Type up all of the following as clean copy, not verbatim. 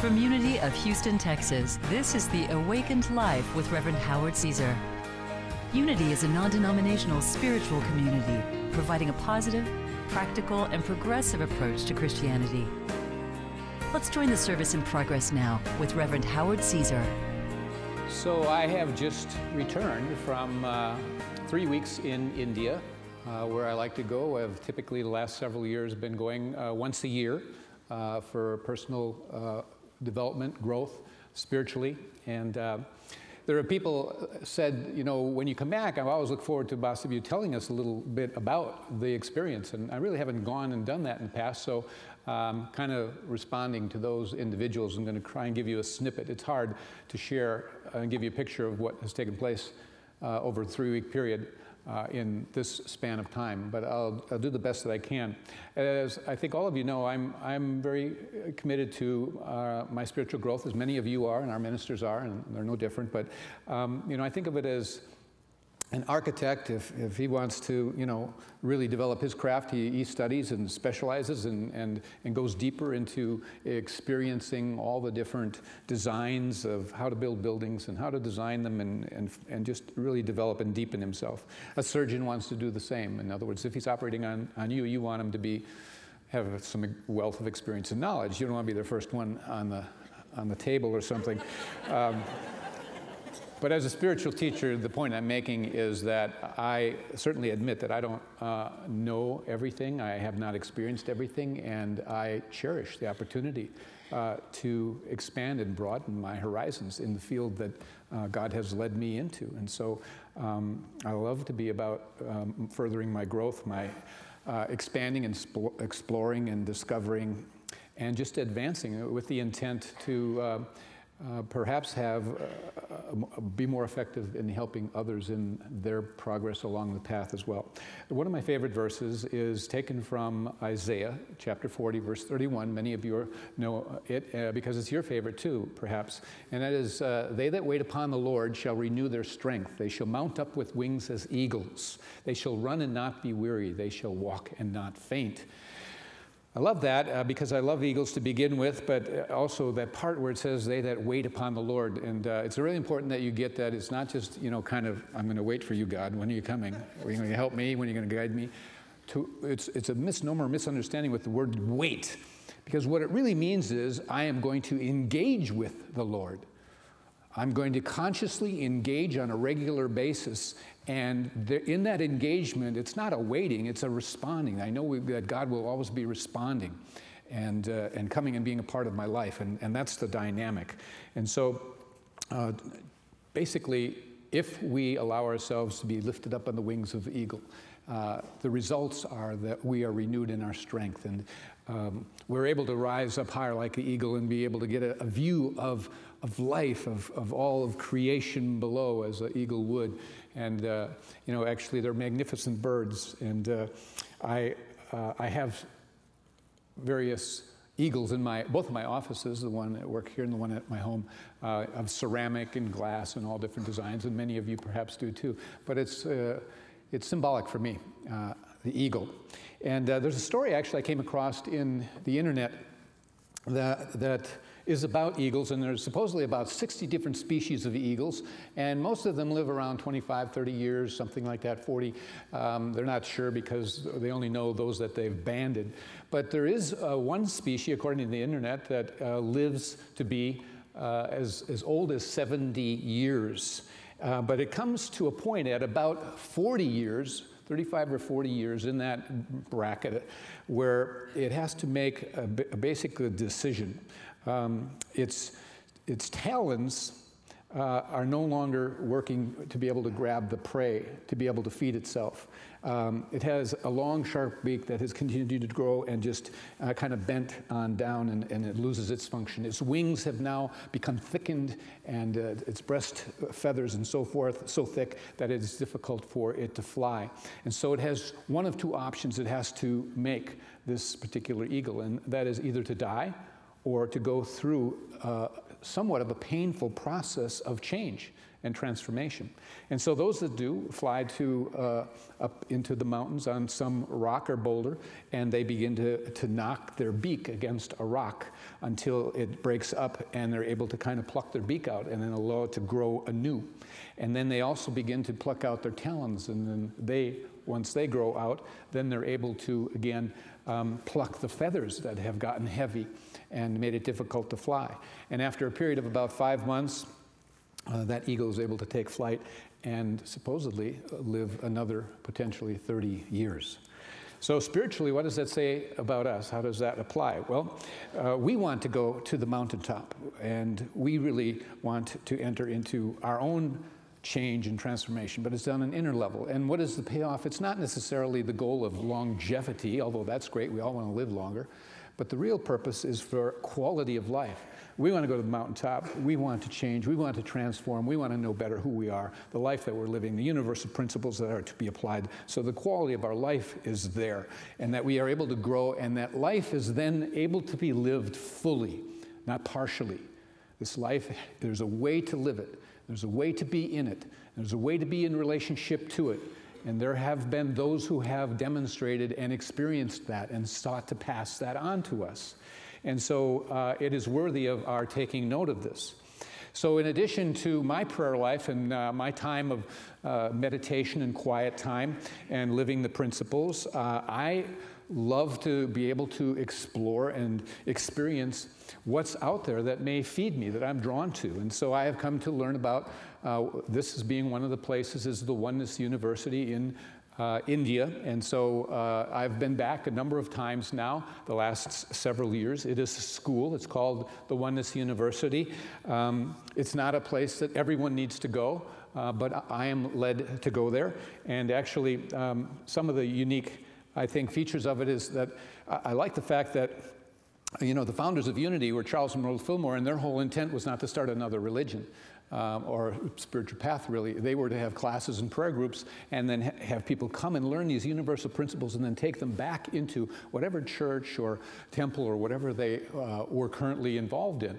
From Unity of Houston, Texas, this is the Awakened Life with Reverend Howard Caesar. Unity is a non-denominational spiritual community providing a positive, practical, and progressive approach to Christianity. Let's join the service in progress now with Reverend Howard Caesar. So I have just returned from 3 weeks in India, where I like to go. I've typically the last several years been going once a year for personal development, growth, spiritually. And there are people said, you know, when you come back, I always look forward to both of you telling us a little bit about the experience. And I really haven't gone and done that in the past, so kind of responding to those individuals. I'm going to try and give you a snippet. It's hard to share and give you a picture of what has taken place over a 3-week period in this span of time, but I'll do the best that I can. As I think all of you know, I'm very committed to my spiritual growth, as many of you are, and our ministers are, and they're no different. But you know, I think of it as an architect. If he wants to, you know, really develop his craft, he studies and specializes and goes deeper into experiencing all the different designs of how to build buildings and how to design them and just really develop and deepen himself. A surgeon wants to do the same. In other words, if he's operating on you, you want him to have some wealth of experience and knowledge. You don't want to be the first one on the table or something. But as a spiritual teacher, the point I'm making is that I certainly admit that I don't know everything. I have not experienced everything, and I cherish the opportunity to expand and broaden my horizons in the field that God has led me into. And so I love to be about furthering my growth, my expanding and exploring and discovering and just advancing with the intent to perhaps be more effective in helping others in their progress along the path as well. One of my favorite verses is taken from Isaiah chapter 40, verse 31. Many of you know it because it's your favorite too, perhaps. And that is, they that wait upon the Lord shall renew their strength. They shall mount up with wings as eagles. They shall run and not be weary. They shall walk and not faint. I love that because I love eagles to begin with, but also that part where it says, they that wait upon the Lord. And it's really important that you get that. It's not just, you know, kind of, I'm going to wait for you, God. When are you coming? Are you going to help me? When are you going to guide me? It's a misnomer, misunderstanding with the word wait. Because what it really means is, I am going to engage with the Lord. I'm going to consciously engage on a regular basis, and in that engagement, it's not a waiting, it's a responding. I know that God will always be responding and coming and being a part of my life, and that's the dynamic. And so basically, if we allow ourselves to be lifted up on the wings of the eagle, the results are that we are renewed in our strength, and we're able to rise up higher like the eagle and be able to get a view of life, of all of creation below, as an eagle would. And you know, actually they're magnificent birds, and I have various eagles in both of my offices, the one at work here and the one at my home, of ceramic and glass and all different designs, and many of you perhaps do too. But it's symbolic for me, the eagle. And there's a story actually I came across in the internet that is about eagles, and there's supposedly about 60 different species of eagles, and most of them live around 25, 30 years, something like that, 40. They're not sure because they only know those that they've banded. But there is one species, according to the internet, that lives to be as old as 70 years. But it comes to a point at about 40 years, 35 or 40 years in that bracket, where it has to make a basic decision. Its talons are no longer working to be able to grab the prey, to be able to feed itself. It has a long, sharp beak that has continued to grow and just kind of bent on down, and it loses its function. Its wings have now become thickened, and its breast feathers and so forth so thick that it is difficult for it to fly. And so it has one of two options it has to make, this particular eagle, and that is either to die or to go through somewhat of a painful process of change. and transformation. And so those that do fly to up into the mountains on some rock or boulder, and they begin to knock their beak against a rock until it breaks up, and they're able to kind of pluck their beak out and then allow it to grow anew. And then they also begin to pluck out their talons, and then once they grow out, then they're able to, again, pluck the feathers that have gotten heavy and made it difficult to fly. And after a period of about 5 months, that eagle is able to take flight and supposedly live another potentially 30 years. So spiritually, what does that say about us? How does that apply? Well, we want to go to the mountaintop, and we really want to enter into our own change and transformation, but it's on an inner level. And what is the payoff? It's not necessarily the goal of longevity, although that's great. We all want to live longer. But the real purpose is for quality of life. We want to go to the mountaintop. We want to change. We want to transform. We want to know better who we are, the life that we're living, the universal principles that are to be applied. So the quality of our life is there, and that we are able to grow, and that life is then able to be lived fully, not partially. This life, there's a way to live it. There's a way to be in it. There's a way to be in relationship to it. And there have been those who have demonstrated and experienced that and sought to pass that on to us. And so it is worthy of our taking note of this. So in addition to my prayer life and my time of meditation and quiet time and living the principles, I love to be able to explore and experience what's out there that may feed me, that I'm drawn to. And so I have come to learn about, this as being one of the places is the Oneness University in India. And so I've been back a number of times now, the last several years. It is a school. It's called the Oneness University. It's not a place that everyone needs to go, but I am led to go there. And actually, some of the unique, I think, features of it is that I like the fact that, you know, the founders of Unity were Charles and Rose Fillmore, and their whole intent was not to start another religion or spiritual path, really. They were to have classes and prayer groups and then have people come and learn these universal principles and then take them back into whatever church or temple or whatever they were currently involved in.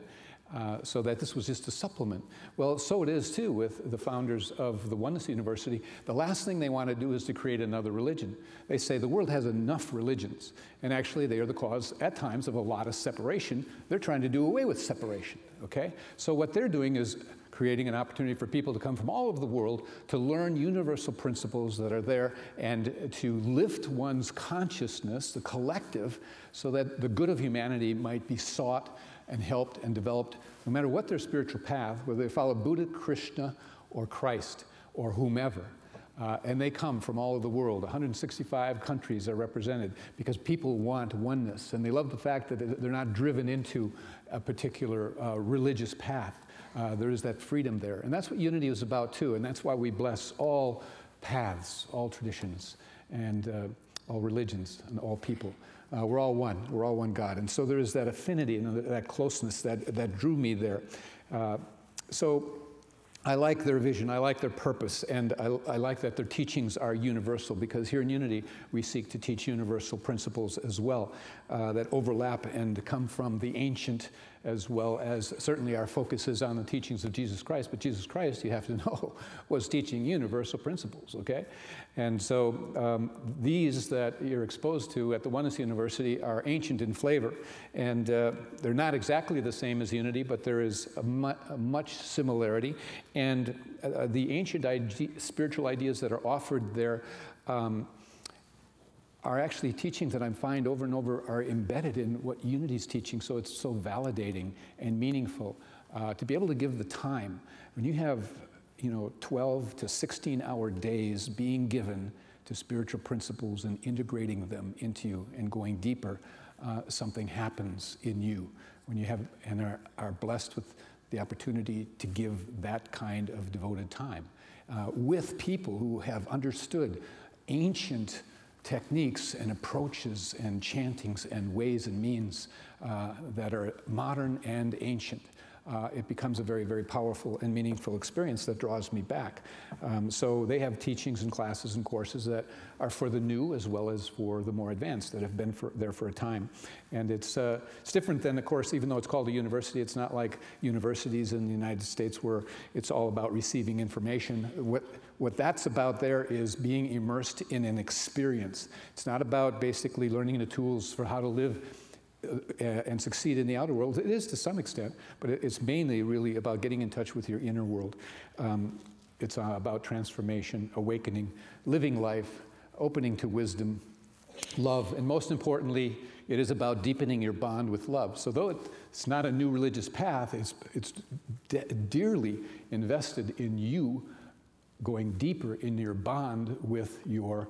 So that this was just a supplement. Well, so it is too with the founders of the Oneness University. The last thing they want to do is to create another religion. They say the world has enough religions, and actually they are the cause at times of a lot of separation. They're trying to do away with separation, okay? So what they're doing is creating an opportunity for people to come from all over the world to learn universal principles that are there and to lift one's consciousness, the collective, so that the good of humanity might be sought and helped and developed, no matter what their spiritual path, whether they follow Buddha, Krishna, or Christ, or whomever. And they come from all over the world. 165 countries are represented because people want oneness. And they love the fact that they're not driven into a particular religious path. There is that freedom there. And that's what Unity is about, too. And that's why we bless all paths, all traditions, and all religions, and all people. We're all one. We're all one God. And so there is that affinity and that closeness that drew me there. So I like their vision. I like their purpose. And I like that their teachings are universal, because here in Unity, we seek to teach universal principles as well that overlap and come from the ancient, as well as certainly our focus is on the teachings of Jesus Christ. But Jesus Christ, you have to know, was teaching universal principles, okay? And so these that you're exposed to at the Oneness University are ancient in flavor. And they're not exactly the same as Unity, but there is a much similarity. And the ancient spiritual ideas that are offered there are actually teachings that I find over and over are embedded in what Unity's teaching, so it's so validating and meaningful to be able to give the time. When you have, 12 to 16-hour days being given to spiritual principles and integrating them into you and going deeper, something happens in you when you have and are blessed with the opportunity to give that kind of devoted time with people who have understood ancient techniques and approaches and chantings and ways and means that are modern and ancient. it becomes a very, very powerful and meaningful experience that draws me back. So they have teachings and classes and courses that are for the new as well as for the more advanced that have been there for a time. And it's different than, of course, even though it's called a university, it's not like universities in the United States where it's all about receiving information. What that's about there is being immersed in an experience. It's not about basically learning the tools for how to live and succeed in the outer world. It is to some extent, but it's mainly really about getting in touch with your inner world. It's about transformation, awakening, living life, opening to wisdom, love, and most importantly, it is about deepening your bond with love. So though it's not a new religious path, it's dearly invested in you going deeper in your bond with your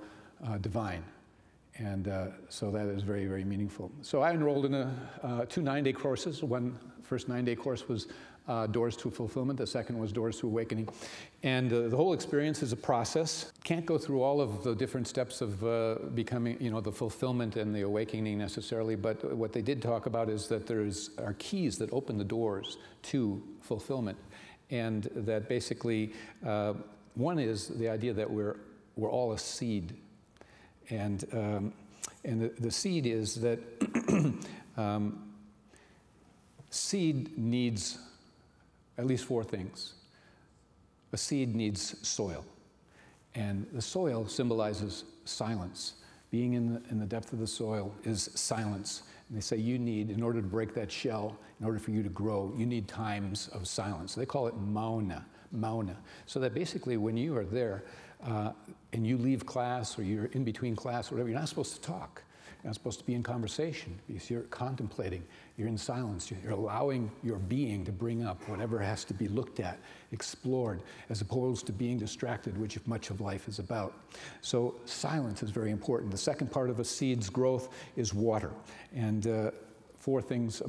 divine. And so that is very, very meaningful. So I enrolled in two 9-day courses. First 9-day course was Doors to Fulfillment. The second was Doors to Awakening. And the whole experience is a process. Can't go through all of the different steps of becoming, the fulfillment and the awakening necessarily, but what they did talk about is that are keys that open the doors to fulfillment. And that basically, one is the idea that we're all a seed. And the seed is that seed needs at least 4 things. A seed needs soil, and the soil symbolizes silence. Being in the depth of the soil is silence. And they say you need, in order to break that shell, in order for you to grow, you need times of silence. They call it mauna. So that basically when you are there, and you leave class or you're in between class or whatever, you're not supposed to talk. You're not supposed to be in conversation because you're contemplating, you're in silence, you're allowing your being to bring up whatever has to be looked at, explored, as opposed to being distracted, which much of life is about. So silence is very important. The second part of a seed's growth is water. And 4 things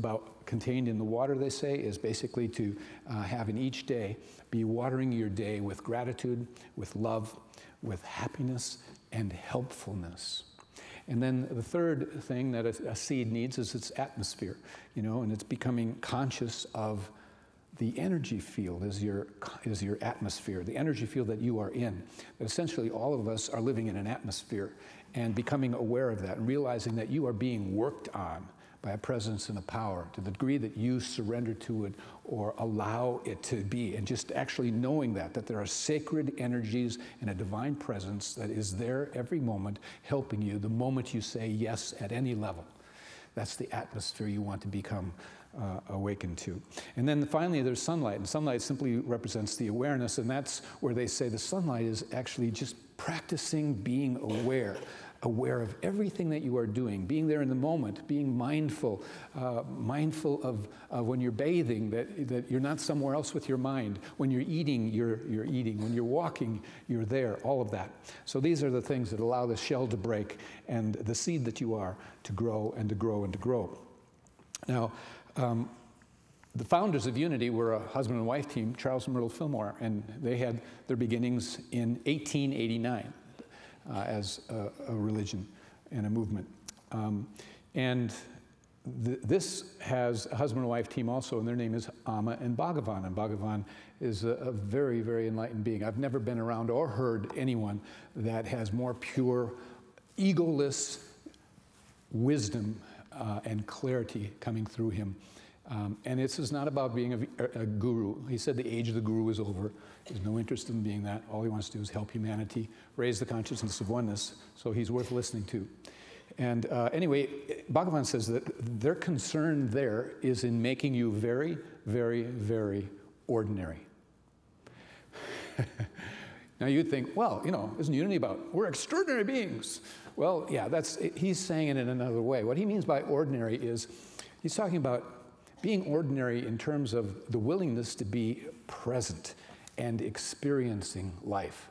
contained in the water, they say, is basically to have in each day, be watering your day with gratitude, with love, with happiness, and helpfulness. And then the third thing that a seed needs is its atmosphere, and it's becoming conscious of the energy field is your atmosphere, the energy field that you are in. But essentially, all of us are living in an atmosphere, and becoming aware of that and realizing that you are being worked on by a presence and a power to the degree that you surrender to it or allow it to be. And just actually knowing that there are sacred energies and a divine presence that is there every moment helping you the moment you say yes at any level. That's the atmosphere you want to become awakened to. And then finally there's sunlight, and sunlight simply represents the awareness, and that's where they say the sunlight is actually just practicing being aware of everything that you are doing, being there in the moment, being mindful of when you're bathing, that you're not somewhere else with your mind. When you're eating, you're eating. When you're walking, you're there, all of that. So these are the things that allow the shell to break and the seed that you are to grow and to grow and to grow. Now, the founders of Unity were a husband and wife team, Charles and Myrtle Fillmore, and they had their beginnings in 1889. As a religion and a movement. This has a husband and wife team also, and their name is Amma and Bhagavan. And Bhagavan is a very, very enlightened being. I've never been around or heard anyone that has more pure, egoless wisdom and clarity coming through him. And this is not about being a guru. He said the age of the guru is over. There's no interest in being that. All he wants to do is help humanity, raise the consciousness of oneness, so he's worth listening to. And anyway, Bhagavan says that their concern there is in making you very, very, very ordinary. Now you'd think, well, isn't Unity about we're extraordinary beings? Well, yeah, he's saying it in another way. What he means by ordinary is he's talking about being ordinary in terms of the willingness to be present and experiencing life,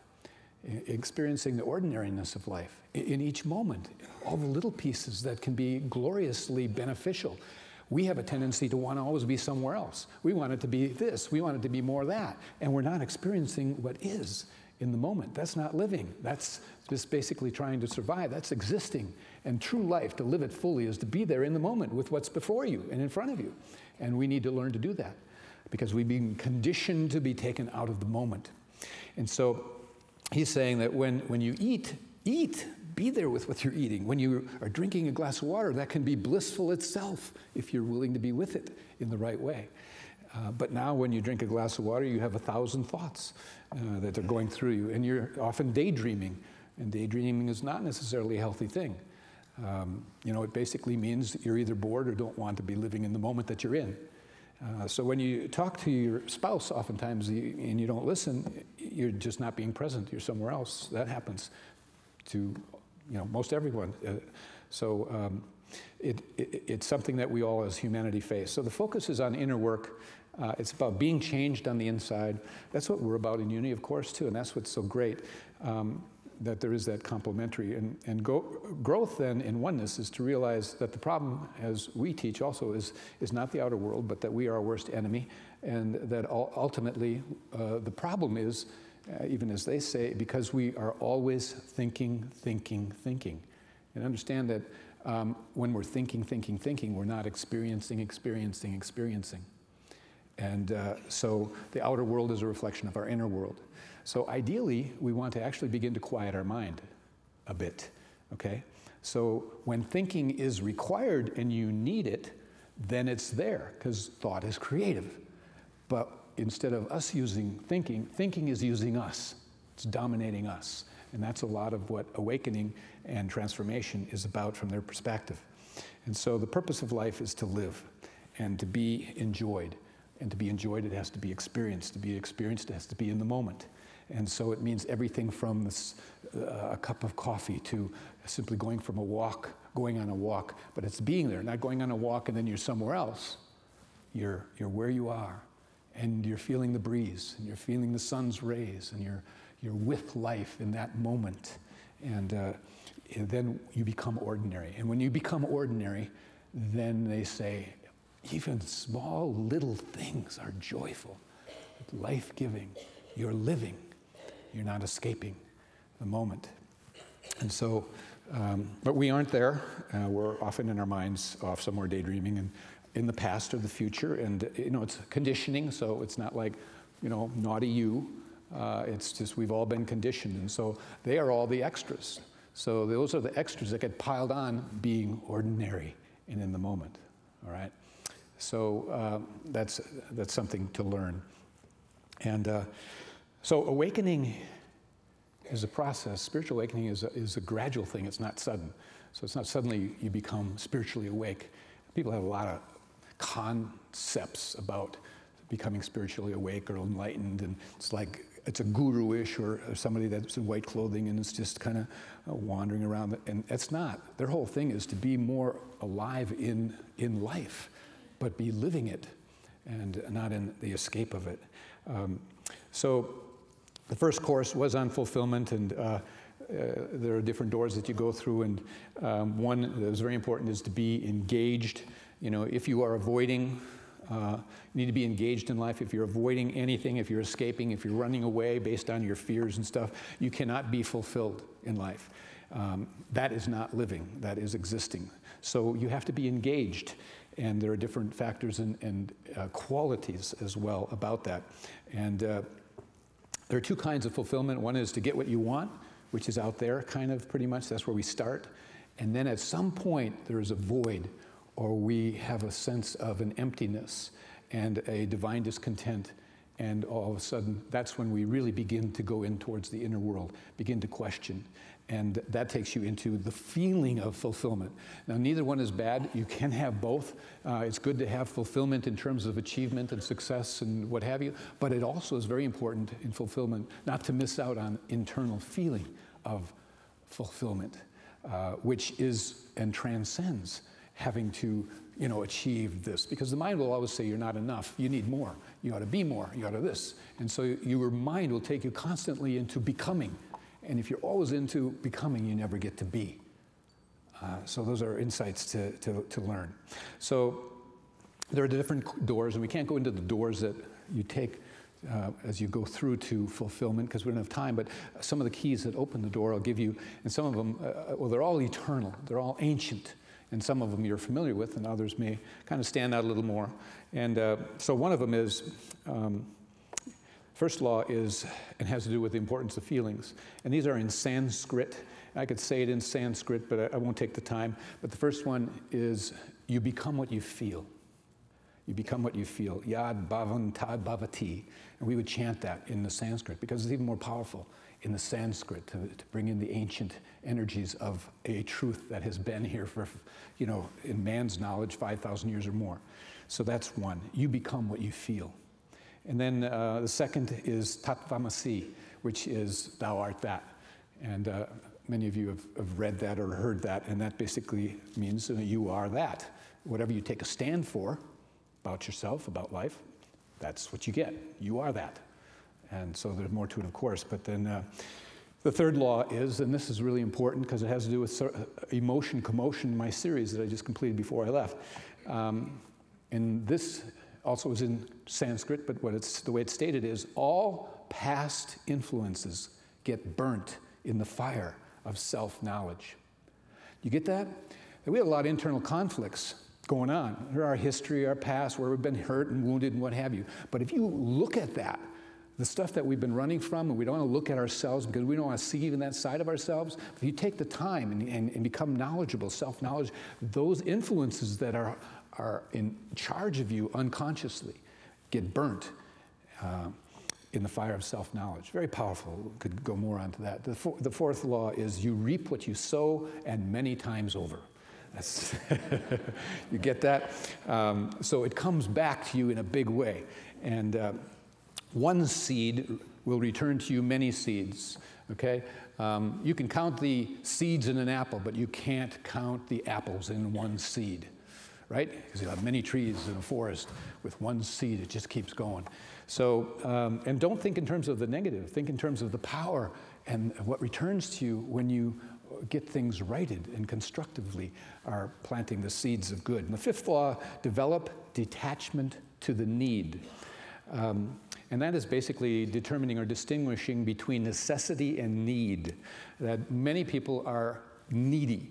experiencing the ordinariness of life in each moment, all the little pieces that can be gloriously beneficial. We have a tendency to want to always be somewhere else. We want it to be this, we want it to be more that, and we're not experiencing what is in the moment. That's not living. That's just basically trying to survive. That's existing. And true life, to live it fully, is to be there in the moment with what's before you and in front of you. And we need to learn to do that. because we've been conditioned to be taken out of the moment. And so he's saying that when you eat, be there with what you're eating. When you are drinking a glass of water, that can be blissful itself if you're willing to be with it in the right way. But now when you drink a glass of water, you have 1,000 thoughts that are going through you, and you're often daydreaming. And daydreaming is not necessarily a healthy thing. It basically means that you're either bored or don't want to be living in the moment that you're in. So when you talk to your spouse oftentimes and you don't listen, you're just not being present. You're somewhere else. That happens to most everyone. It's something that we all as humanity face. So the focus is on inner work. It's about being changed on the inside. That's what we're about in Unity, of course, too, and that's what's so great, that there is that complementary. And growth then in oneness is to realize that the problem, as we teach also, is not the outer world, but that we are our worst enemy, and that ultimately the problem is, even as they say, because we are always thinking. And understand that when we're thinking, we're not experiencing. And so the outer world is a reflection of our inner world. So ideally, we want to actually begin to quiet our mind a bit, okay? So when thinking is required and you need it, then it's there, because thought is creative. But instead of us using thinking is using us. It's dominating us. And that's a lot of what awakening and transformation is about from their perspective. And so the purpose of life is to live and to be enjoyed. And to be enjoyed, it has to be experienced. To be experienced, it has to be in the moment. And so it means everything from a cup of coffee to simply going on a walk. But it's being there, not going on a walk and then you're somewhere else. You're where you are. And you're feeling the breeze, and you're feeling the sun's rays, and you're with life in that moment. And then you become ordinary. And when you become ordinary, then they say, even small little things are joyful, life-giving. You're living. You're not escaping the moment. And so, but we aren't there. We're often in our minds off somewhere daydreaming and in the past or the future. And, it's conditioning, so it's not like, naughty you. It's just we've all been conditioned. And so they are all the extras. So those are the extras that get piled on being ordinary and in the moment, all right? So that's something to learn. And so awakening is a process. Spiritual awakening is a gradual thing. It's not sudden. So it's not suddenly you become spiritually awake. People have a lot of concepts about becoming spiritually awake or enlightened, and it's like it's a guru-ish or somebody that's in white clothing and it's just kind of wandering around. And it's not. Their whole thing is to be more alive in life, but be living it and not in the escape of it. So the first course was on fulfillment, and there are different doors that you go through, and one that was very important is to be engaged. If you are avoiding, you need to be engaged in life. If you're avoiding anything, if you're escaping, if you're running away based on your fears and stuff, you cannot be fulfilled in life. That is not living, that is existing. So you have to be engaged, and there are different factors and qualities as well about that. And there are two kinds of fulfillment. One is to get what you want, which is out there, kind of pretty much. That's where we start. And then at some point, there is a void, or we have a sense of an emptiness and a divine discontent. And all of a sudden, that's when we really begin to go in towards the inner world, begin to question. And that takes you into the feeling of fulfillment. Now, neither one is bad. You can have both. It's good to have fulfillment in terms of achievement and success and what have you. But it also is very important in fulfillment not to miss out on internal feeling of fulfillment, which is and transcends having to, achieve this. Because the mind will always say you're not enough. You need more. You ought to be more. You ought to this. And so your mind will take you constantly into becoming. And if you're always into becoming, you never get to be. So those are insights to learn. So there are different doors, and we can't go into the doors that you take as you go through to fulfillment, because we don't have time, but some of the keys that open the door I'll give you, and some of them, they're all eternal. They're all ancient. And some of them you're familiar with, and others may kind of stand out a little more. And so one of them is, first law is, and has to do with the importance of feelings. And these are in Sanskrit. I could say it in Sanskrit, but I won't take the time. But the first one is, you become what you feel. You become what you feel. Yad bhavan tad bhavati. And we would chant that in the Sanskrit because it's even more powerful in the Sanskrit to bring in the ancient energies of a truth that has been here for, you know, in man's knowledge, 5,000 years or more. So that's one. You become what you feel. And then the second is tatvamasi, which is thou art that. And many of you have read that or heard that, and that basically means you are that. Whatever you take a stand for about yourself, about life, that's what you get. You are that. And so there's more to it, of course. But then the third law is, and this is really important because it has to do with emotion, commotion, my series that I just completed before I left. And this also is in Sanskrit, but the way it's stated is, all past influences get burnt in the fire of self-knowledge. You get that? We have a lot of internal conflicts going on. Our history, our past, where we've been hurt and wounded and what have you. But if you look at that, the stuff that we've been running from, and we don't want to look at ourselves because we don't want to see even that side of ourselves, if you take the time and become knowledgeable, self-knowledge, those influences that are in charge of you unconsciously get burnt in the fire of self-knowledge. Very powerful. Could go more onto that. The fourth law is, you reap what you sow, and many times over. That's you get that? So it comes back to you in a big way. And one seed will return to you many seeds, okay? You can count the seeds in an apple, but you can't count the apples in one seed, right? Because you have many trees in a forest with one seed. It just keeps going. So, and don't think in terms of the negative. Think in terms of the power and what returns to you when you get things righted and constructively are planting the seeds of good. And the fifth law, develop detachment to the need. And that is basically determining or distinguishing between necessity and need. That many people are needy,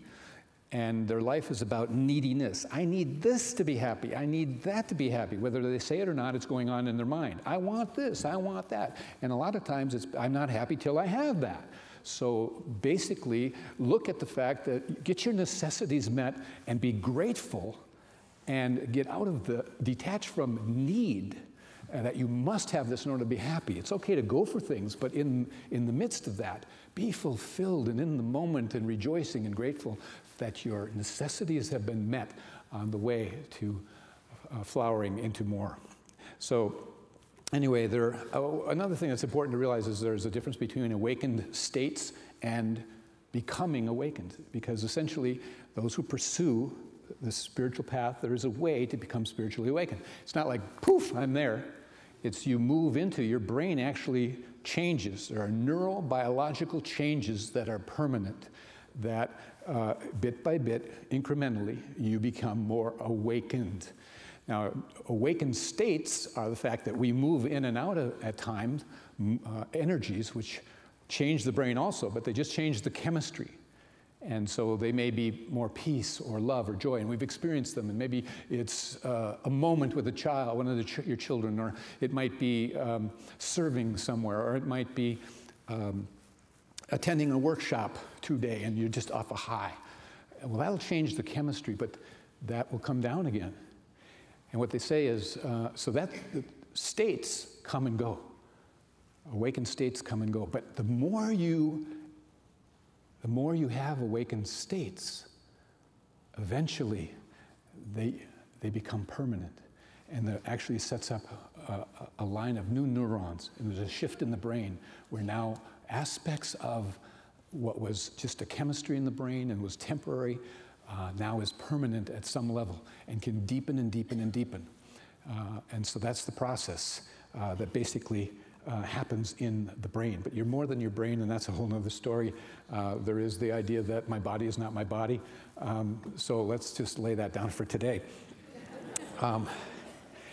and their life is about neediness. I need this to be happy. I need that to be happy. Whether they say it or not, it's going on in their mind. I want this. I want that. And a lot of times it's, I'm not happy till I have that. So basically, look at the fact that get your necessities met and be grateful and get out of the, detach from need, that you must have this in order to be happy. It's okay to go for things, but in the midst of that, be fulfilled and in the moment and rejoicing and grateful that your necessities have been met on the way to flowering into more. So anyway, another thing that's important to realize is there's a difference between awakened states and becoming awakened, because essentially those who pursue the spiritual path, there is a way to become spiritually awakened. It's not like, poof, I'm there. It's you move into, your brain actually changes. There are neurobiological changes that are permanent, that bit by bit, incrementally, you become more awakened. Now, awakened states are the fact that we move in and out of, at times, energies which change the brain also, but they just change the chemistry. And so they may be more peace or love or joy, and we've experienced them. And maybe it's a moment with a child, one of your children, or it might be serving somewhere, or it might be attending a workshop today, and you're just off a high. Well, that'll change the chemistry, but that will come down again. And what they say is, so that states come and go. Awakened states come and go. But the more you have awakened states, eventually they become permanent. And that actually sets up a line of new neurons. And there's a shift in the brain where now aspects of what was just a chemistry in the brain and was temporary now is permanent at some level and can deepen and deepen and deepen. And so that's the process that basically happens in the brain. But you're more than your brain, and that's a whole other story. There is the idea that my body is not my body. So let's just lay that down for today.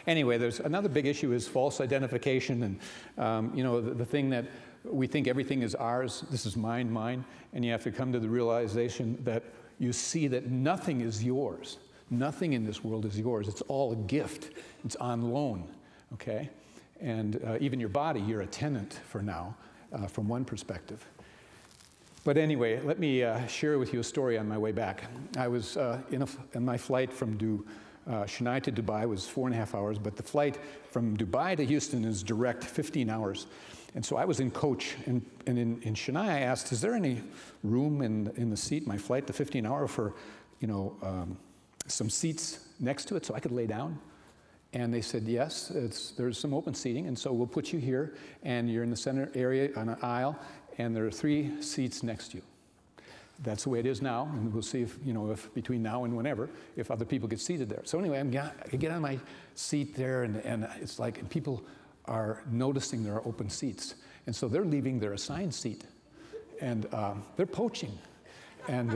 Anyway, there's another big issue is false identification, and you know, the thing that we think everything is ours, this is mine, and you have to come to the realization that you see that nothing is yours. Nothing in this world is yours. It's all a gift. It's on loan, okay? And even your body, you're a tenant for now, from one perspective. But anyway, let me share with you a story on my way back. I was in my flight from Chennai to Dubai was 4.5 hours, but the flight from Dubai to Houston is direct, 15 hours. And so I was in coach, and in Chennai I asked, is there any room in the seat, my flight, the 15-hour, for, some seats next to it so I could lay down? And they said, yes, there's some open seating, and so we'll put you here, and you're in the center area on an aisle, and there are 3 seats next to you. That's the way it is now, and we'll see if between now and whenever, if other people get seated there. So anyway, I get on my seat there, and it's like, and people are noticing there are open seats. And so they're leaving their assigned seat, and they're poaching. And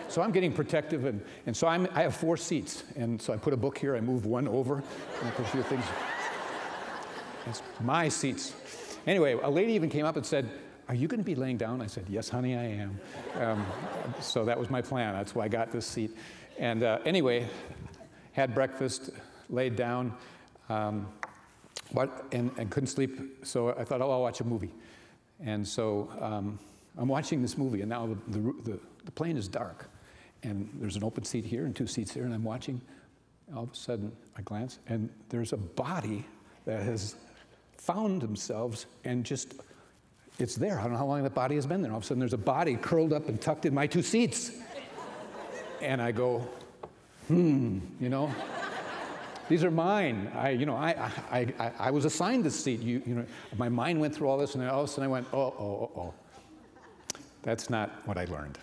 so I'm getting protective, and so I have 4 seats. And so I put a book here, I move one over, and I put a few things. It's my seats. Anyway, a lady even came up and said, are you going to be laying down? I said, yes, honey, I am. So that was my plan. That's why I got this seat. And anyway, had breakfast, laid down, and couldn't sleep. So I thought, oh, I'll watch a movie. And so I'm watching this movie, and now the plane is dark. And there's an open seat here and 2 seats here, and I'm watching. All of a sudden, I glance, and there's a body that has found themselves and just, it's there. I don't know how long that body has been there. All of a sudden, there's a body curled up and tucked in my 2 seats. And I go, these are mine. I was assigned this seat. My mind went through all this, and all of a sudden I went, oh. That's not what I learned,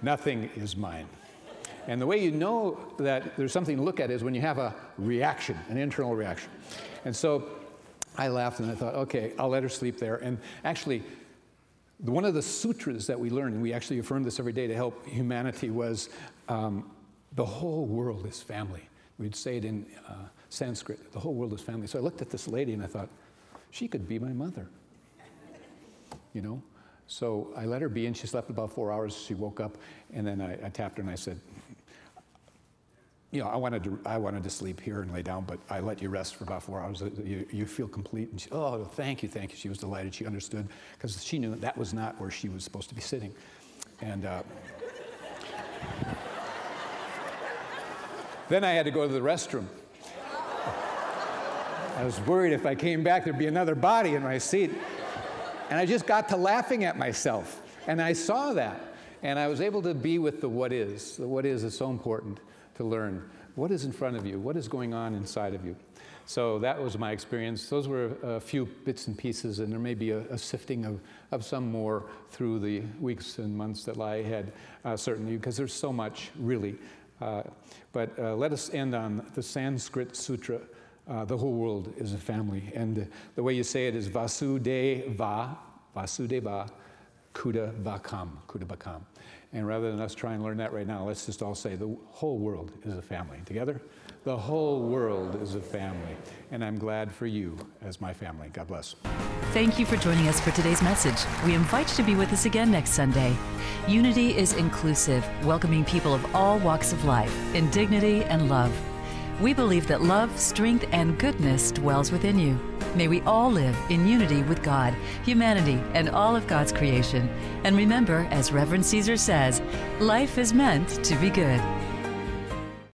Nothing is mine. And the way you know that there's something to look at is when you have a reaction, an internal reaction. And so I laughed and I thought, okay, I'll let her sleep there. And actually, one of the sutras that we learned, and we actually affirm this every day to help humanity, was the whole world is family. We'd say it in Sanskrit, the whole world is family. So I looked at this lady and I thought, she could be my mother, So I let her be, and she slept about 4 hours. She woke up, and then I tapped her and I said, I wanted to sleep here and lay down, but I let you rest for about 4 hours. You feel complete. And she, oh, thank you. She was delighted. She understood, because she knew that was not where she was supposed to be sitting. And then I had to go to the restroom. I was worried if I came back, there'd be another body in my seat. And I just got to laughing at myself. And I saw that. And I was able to be with the what is. The what is so important to learn. What is in front of you? What is going on inside of you? So that was my experience. Those were a few bits and pieces, and there may be a sifting of some more through the weeks and months that lie ahead, certainly, because there's so much, really. But let us end on the Sanskrit sutra. The whole world is a family. And the way you say it is Vasudeva, Kudabakam. And rather than us try and learn that right now, let's just all say the whole world is a family. Together? The whole world is a family. And I'm glad for you as my family. God bless. Thank you for joining us for today's message. We invite you to be with us again next Sunday. Unity is inclusive, welcoming people of all walks of life in dignity and love. We believe that love, strength, and goodness dwells within you. May we all live in unity with God, humanity, and all of God's creation. And remember, as Reverend Caesar says, life is meant to be good.